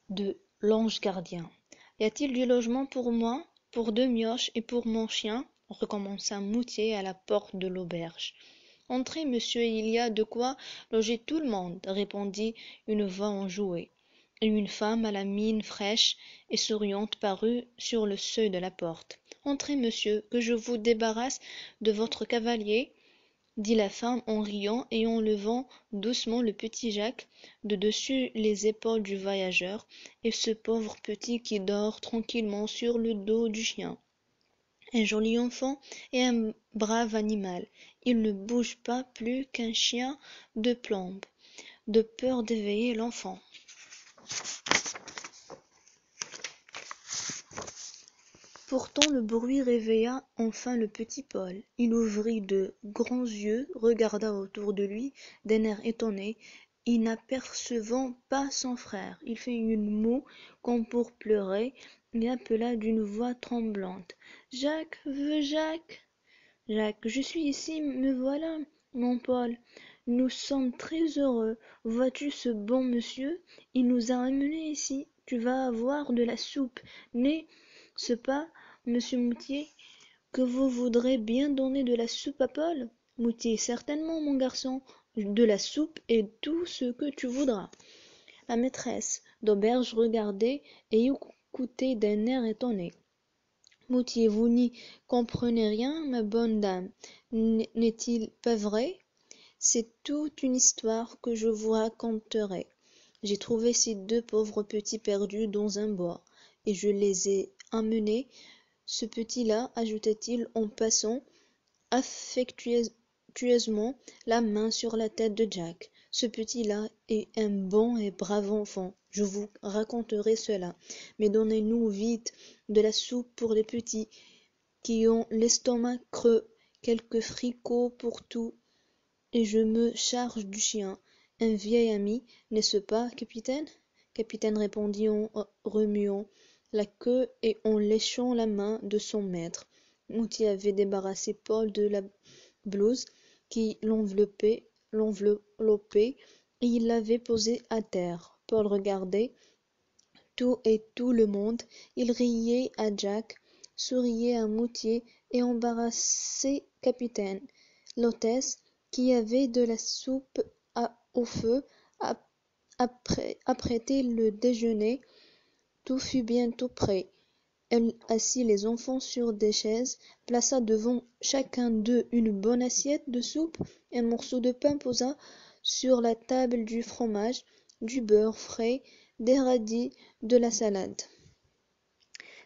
de l'ange gardien. Y a-t-il du logement pour moi, pour deux mioches et pour mon chien? Recommença Moutier à la porte de l'auberge. Entrez, monsieur, il y a de quoi loger tout le monde, répondit une voix enjouée, et une femme à la mine fraîche et souriante parut sur le seuil de la porte. Entrez, monsieur, que je vous débarrasse de votre cavalier, dit la femme en riant et en levant doucement le petit Jacques de dessus les épaules du voyageur, et ce pauvre petit qui dort tranquillement sur le dos du chien. Un joli enfant et un brave animal. Il ne bouge pas plus qu'un chien de plomb, de peur d'éveiller l'enfant. Pourtant le bruit réveilla enfin le petit Paul. Il ouvrit de grands yeux, regarda autour de lui d'un air étonné, et n'apercevant pas son frère, il fit une moue comme pour pleurer, et appela d'une voix tremblante. Jacques, veux Jacques? Jacques, je suis ici, me voilà, mon Paul. Nous sommes très heureux. Vois-tu ce bon monsieur? Il nous a amenés ici. Tu vas avoir de la soupe. N'est-ce pas, monsieur Moutier, que vous voudrez bien donner de la soupe à Paul? Moutier, certainement, mon garçon. De la soupe et tout ce que tu voudras. La maîtresse d'auberge regardait et écoutait d'un air étonné. Moutier, vous n'y comprenez rien, ma bonne dame, n'est-il pas vrai? C'est toute une histoire que je vous raconterai. J'ai trouvé ces deux pauvres petits perdus dans un bois, et je les ai amenés. Ce petit-là, ajouta-t-il en passant affectueusement la main sur la tête de Jack, ce petit-là est un bon et brave enfant. Je vous raconterai cela. Mais donnez-nous vite de la soupe pour les petits qui ont l'estomac creux, quelques fricots pour tout, et je me charge du chien. Un vieil ami, n'est-ce pas, capitaine? Capitaine, répondit en remuant la queue et en léchant la main de son maître. Moutier avait débarrassé Paul de la blouse qui l'enveloppait, et il l'avait posé à terre. Paul regardait tout et tout le monde. Il riait à Jack, souriait à Moutier et embarrassait capitaine. L'hôtesse, qui avait de la soupe au feu, apprêtait le déjeuner. Tout fut bientôt prêt. Elle assit les enfants sur des chaises, plaça devant chacun d'eux une bonne assiette de soupe, un morceau de pain posa sur la table du fromage, du beurre frais, des radis, de la salade.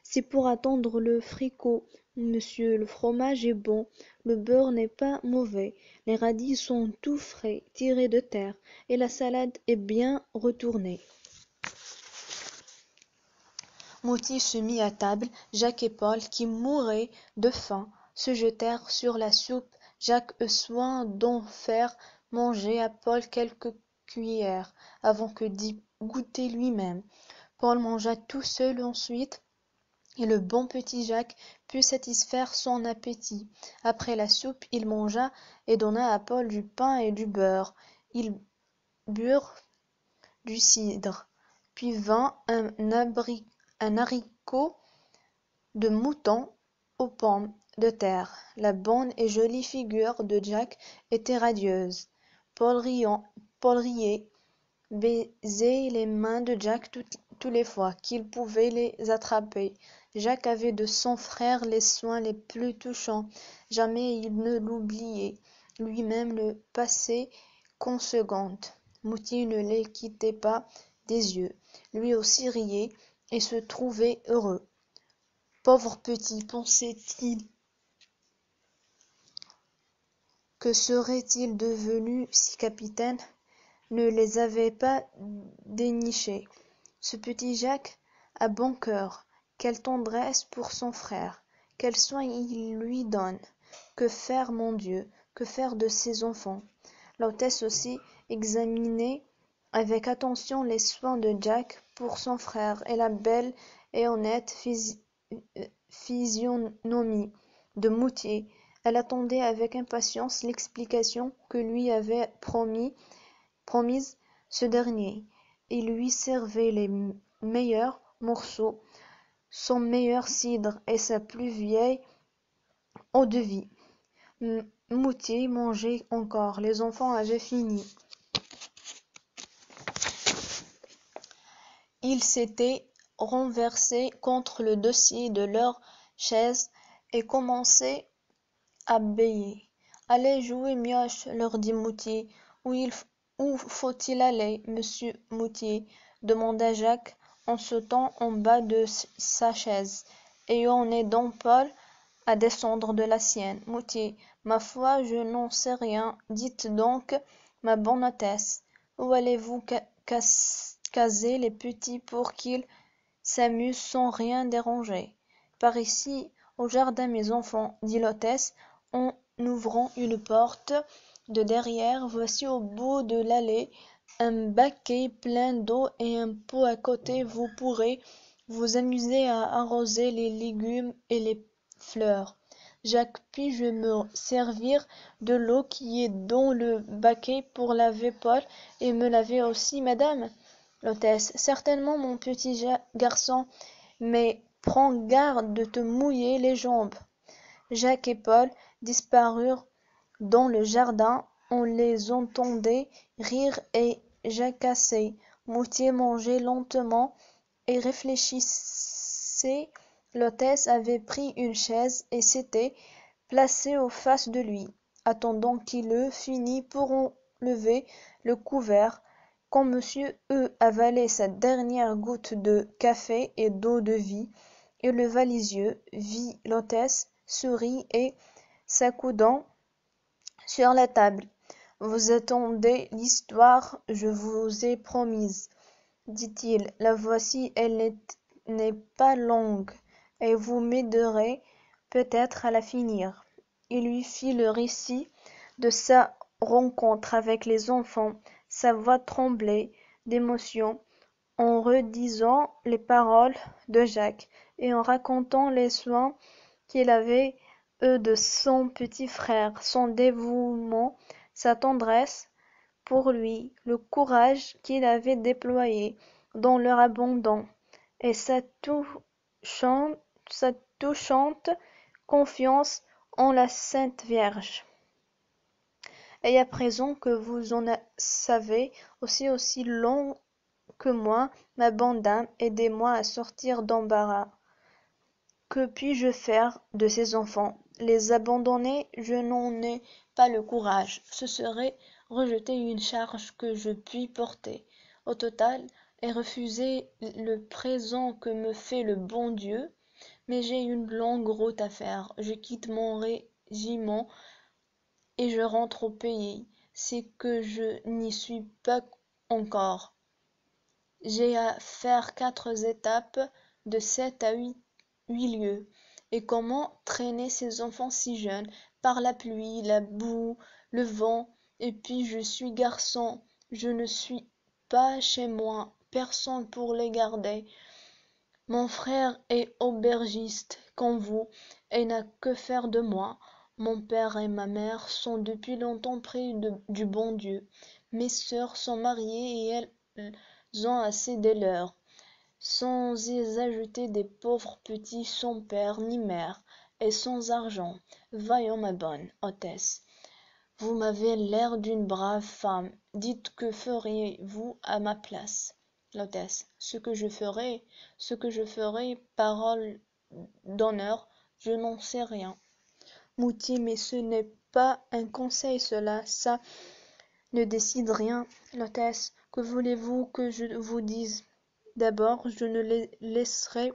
C'est pour attendre le fricot, monsieur, le fromage est bon, le beurre n'est pas mauvais, les radis sont tout frais, tirés de terre, et la salade est bien retournée. Moutier se mit à table. Jacques et Paul, qui mouraient de faim, se jetèrent sur la soupe. Jacques eut soin d'en faire manger à Paul quelques cuillères, avant que d'y goûter lui-même. Paul mangea tout seul ensuite, et le bon petit Jacques put satisfaire son appétit. Après la soupe, il mangea et donna à Paul du pain et du beurre. Ils burent du cidre, puis vint un haricot de mouton aux pommes de terre. La bonne et jolie figure de Jack était radieuse. Paul riait, baisait les mains de Jack toutes les fois qu'il pouvait les attraper. Jack avait de son frère les soins les plus touchants. Jamais il ne l'oubliait. Lui-même le passait qu'en seconde. Moutier ne les quittait pas des yeux. Lui aussi riait et se trouvait heureux. Pauvre petit, pensait-il, que serait-il devenu si capitaine ne les avait pas dénichés? Ce petit Jacques a bon cœur, quelle tendresse pour son frère, quel soin il lui donne. Que faire, mon Dieu, que faire de ses enfants? L'hôtesse aussi examinait avec attention les soins de Jack pour son frère et la belle et honnête physionomie de Moutier. Elle attendait avec impatience l'explication que lui avait promise ce dernier. et lui servait les meilleurs morceaux, son meilleur cidre et sa plus vieille eau-de-vie. Moutier mangeait encore, les enfants avaient fini. Ils s'étaient renversés contre le dossier de leur chaise et commençaient à bêler. Allez jouer mioche, leur dit Moutier. Où faut-il aller, monsieur Moutier? Demanda Jacques en sautant en bas de sa chaise. Et on est donc Paul à descendre de la sienne. Moutier, ma foi, je n'en sais rien. Dites donc, ma bonne hôtesse, où allez-vous caser les petits pour qu'ils s'amusent sans rien déranger? Par ici, au jardin, mes enfants, dit l'hôtesse en ouvrant une porte de derrière. Voici au bout de l'allée un baquet plein d'eau et un pot à côté. Vous pourrez vous amuser à arroser les légumes et les fleurs. Jacques, puis-je me servir de l'eau qui est dans le baquet pour laver Paul et me laver aussi, madame? L'hôtesse, certainement, mon petit garçon, mais prends garde de te mouiller les jambes. Jacques et Paul disparurent dans le jardin. On les entendait rire et jacasser. Moutier mangeait lentement et réfléchissait. L'hôtesse avait pris une chaise et s'était placée en face de lui, attendant qu'il eût fini pour enlever le couvert. Quand monsieur eut avalé sa dernière goutte de café et d'eau-de-vie, il leva les yeux, vit l'hôtesse, sourit et, s'accoudant sur la table. Vous attendez l'histoire, je vous ai promise, dit-il. La voici, elle n'est pas longue, et vous m'aiderez peut-être à la finir. Il lui fit le récit de sa rencontre avec les enfants. Sa voix tremblait d'émotion en redisant les paroles de Jacques et en racontant les soins qu'il avait eus de son petit frère, son dévouement, sa tendresse pour lui, le courage qu'il avait déployé dans leur abandon, et sa touchante confiance en la Sainte Vierge. Et à présent que vous en savez aussi long que moi, ma bonne dame, aidez-moi à sortir d'embarras. Que puis-je faire de ces enfants? Les abandonner, je n'en ai pas le courage. Ce serait rejeter une charge que je puis porter, au total, et refuser le présent que me fait le bon Dieu. Mais j'ai une longue route à faire. Je quitte mon régiment et je rentre au pays. C'est que je n'y suis pas encore. J'ai à faire 4 étapes de 7 à 8 lieues. Et comment traîner ces enfants si jeunes, par la pluie, la boue, le vent, et puis je suis garçon, je ne suis pas chez moi, personne pour les garder. Mon frère est aubergiste comme vous, et n'a que faire de moi. Mon père et ma mère sont depuis longtemps près du bon Dieu. Mes sœurs sont mariées et elles ont assez des leurs, sans y ajouter des pauvres petits sans père ni mère, et sans argent. Voyons, ma bonne hôtesse, vous m'avez l'air d'une brave femme. Dites, que feriez-vous à ma place? L'hôtesse, ce que je ferai, parole d'honneur, je n'en sais rien. Moutier, mais ce n'est pas un conseil cela, ça ne décide rien. L'hôtesse, que voulez-vous que je vous dise? D'abord, je ne les laisserai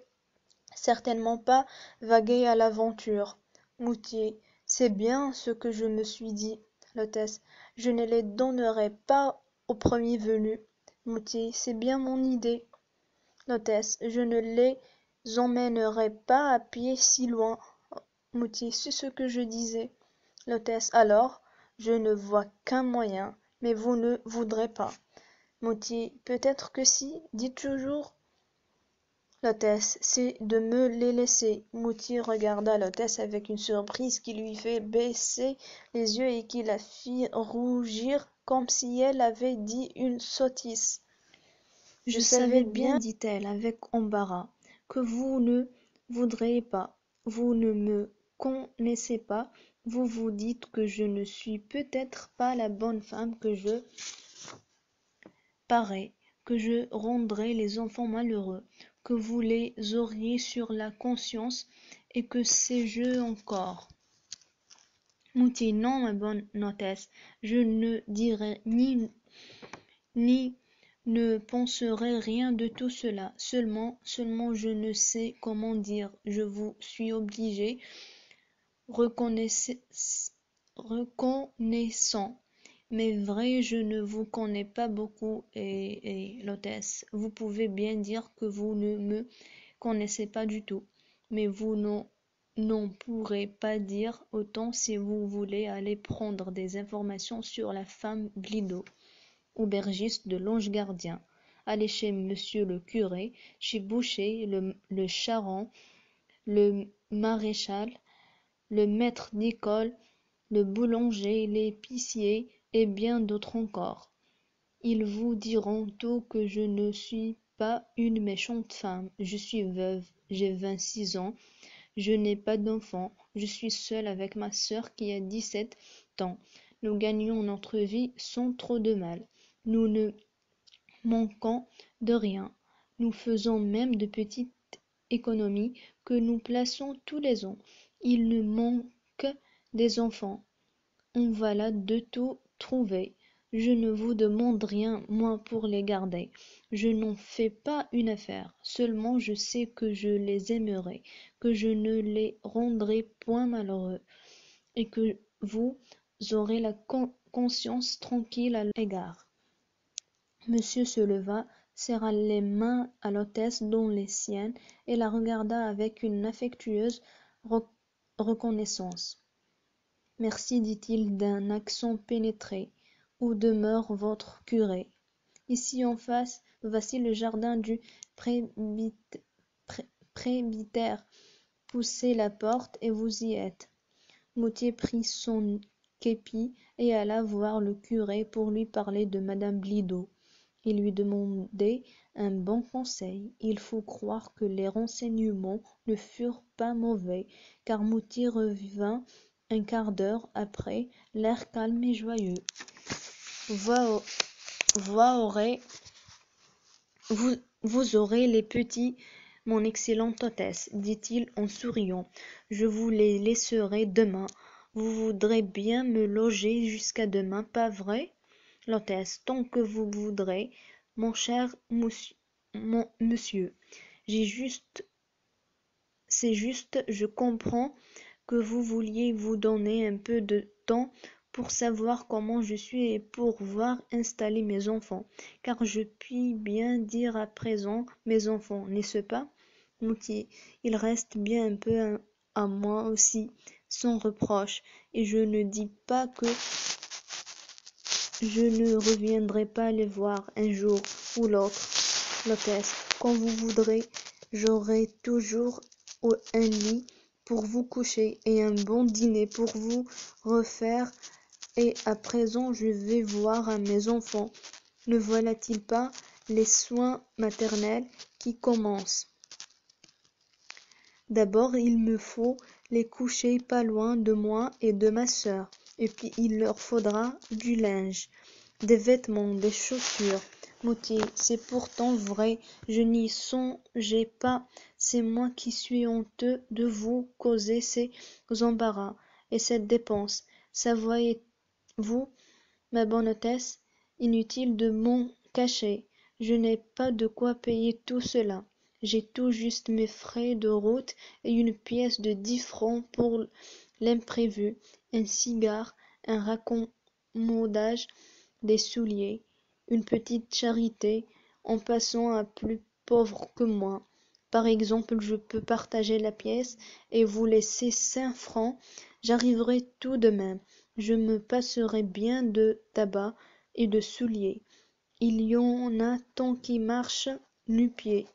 certainement pas vaguer à l'aventure. Moutier, c'est bien ce que je me suis dit. L'hôtesse, je ne les donnerai pas au premier venu. Moutier, c'est bien mon idée. L'hôtesse, je ne les emmènerai pas à pied si loin. Moutier, c'est ce que je disais. L'hôtesse, alors, je ne vois qu'un moyen, mais vous ne voudrez pas. Moutier, peut-être que si, dites toujours. L'hôtesse, c'est de me les laisser. Moutier regarda l'hôtesse avec une surprise qui lui fit baisser les yeux et qui la fit rougir comme si elle avait dit une sottise. Je savais bien, dit-elle avec embarras, que vous ne voudriez pas. Vous ne me connaissez pas. Vous vous dites que je ne suis peut-être pas la bonne femme que je parais, que je rendrai les enfants malheureux, que vous les auriez sur la conscience, et que sais-je encore. Moutier, non, ma bonne hôtesse, je ne dirai ni ne penserai rien de tout cela. Seulement je ne sais comment dire. Je vous suis obligé, reconnaissant. Mais vrai, je ne vous connais pas beaucoup, et l'hôtesse, vous pouvez bien dire que vous ne me connaissez pas du tout. Mais vous n'en pourrez pas dire autant si vous voulez aller prendre des informations sur la femme Blido, aubergiste de l'Ange Gardien. Allez chez monsieur le curé, chez Boucher, le charron, le maréchal, le maître d'école, le boulanger, l'épicier et bien d'autres encore. Ils vous diront tout que je ne suis pas une méchante femme. Je suis veuve, j'ai 26 ans, je n'ai pas d'enfant, je suis seule avec ma sœur qui a 17 ans. Nous gagnons notre vie sans trop de mal. Nous ne manquons de rien. Nous faisons même de petites économies que nous plaçons tous les ans. Il nous manque des enfants. On va là de tout trouver. Je ne vous demande rien, moi, pour les garder. Je n'en fais pas une affaire. Seulement je sais que je les aimerai, que je ne les rendrai point malheureux, et que vous aurez la conscience tranquille à l'égard. Monsieur se leva, serra les mains à l'hôtesse dans les siennes, et la regarda avec une affectueuse reconnaissance. Merci, dit-il d'un accent pénétré. Où demeure votre curé? Ici en face. Voici le jardin du presbytère. Poussez la porte et vous y êtes. Moutier prit son képi et alla voir le curé pour lui parler de madame Blido. Il lui demandait un bon conseil. Il faut croire que les renseignements ne furent pas mauvais, car Moutier revint un quart d'heure après, l'air calme et joyeux. Vous aurez les petits, mon excellente hôtesse, dit-il en souriant. Je vous les laisserai demain. Vous voudrez bien me loger jusqu'à demain, pas vrai? L'hôtesse, tant que vous voudrez, mon cher monsieur. C'est juste, je comprends que vous vouliez vous donner un peu de temps pour savoir comment je suis et pour voir installer mes enfants, car je puis bien dire à présent mes enfants, n'est-ce pas, Moutier? Il reste bien un peu à moi aussi, sans reproche, et je ne dis pas que je ne reviendrai pas les voir un jour ou l'autre. L'hôtesse, quand vous voudrez, j'aurai toujours un lit pour vous coucher et un bon dîner pour vous refaire, et à présent je vais voir à mes enfants. Ne voilà-t-il pas les soins maternels qui commencent? D'abord il me faut les coucher pas loin de moi et de ma sœur, et puis il leur faudra du linge, des vêtements, des chaussures. Moutier, c'est pourtant vrai, je n'y songeais pas, c'est moi qui suis honteux de vous causer ces embarras et cette dépense. Ça voyez-vous, ma bonne hôtesse, inutile de m'en cacher, je n'ai pas de quoi payer tout cela. J'ai tout juste mes frais de route et une pièce de 10 francs pour l'imprévu, un cigare, un raccommodage, des souliers, une petite charité en passant à plus pauvre que moi. Par exemple, je peux partager la pièce et vous laisser 5 francs, j'arriverai tout de même. Je me passerai bien de tabac et de souliers. Il y en a tant qui marchent nu-pieds.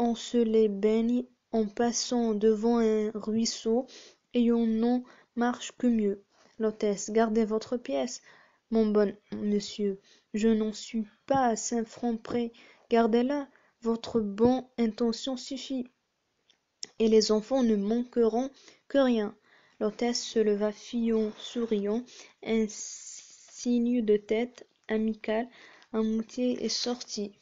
On se les baigne en passant devant un ruisseau, et on n'en marche que mieux. L'hôtesse, gardez votre pièce, mon bon monsieur, je n'en suis pas à 5 francs près Gardez-la, votre bonne intention suffit, et les enfants ne manqueront que rien. L'hôtesse se leva, souriant, un signe de tête amical à moitié et sortit.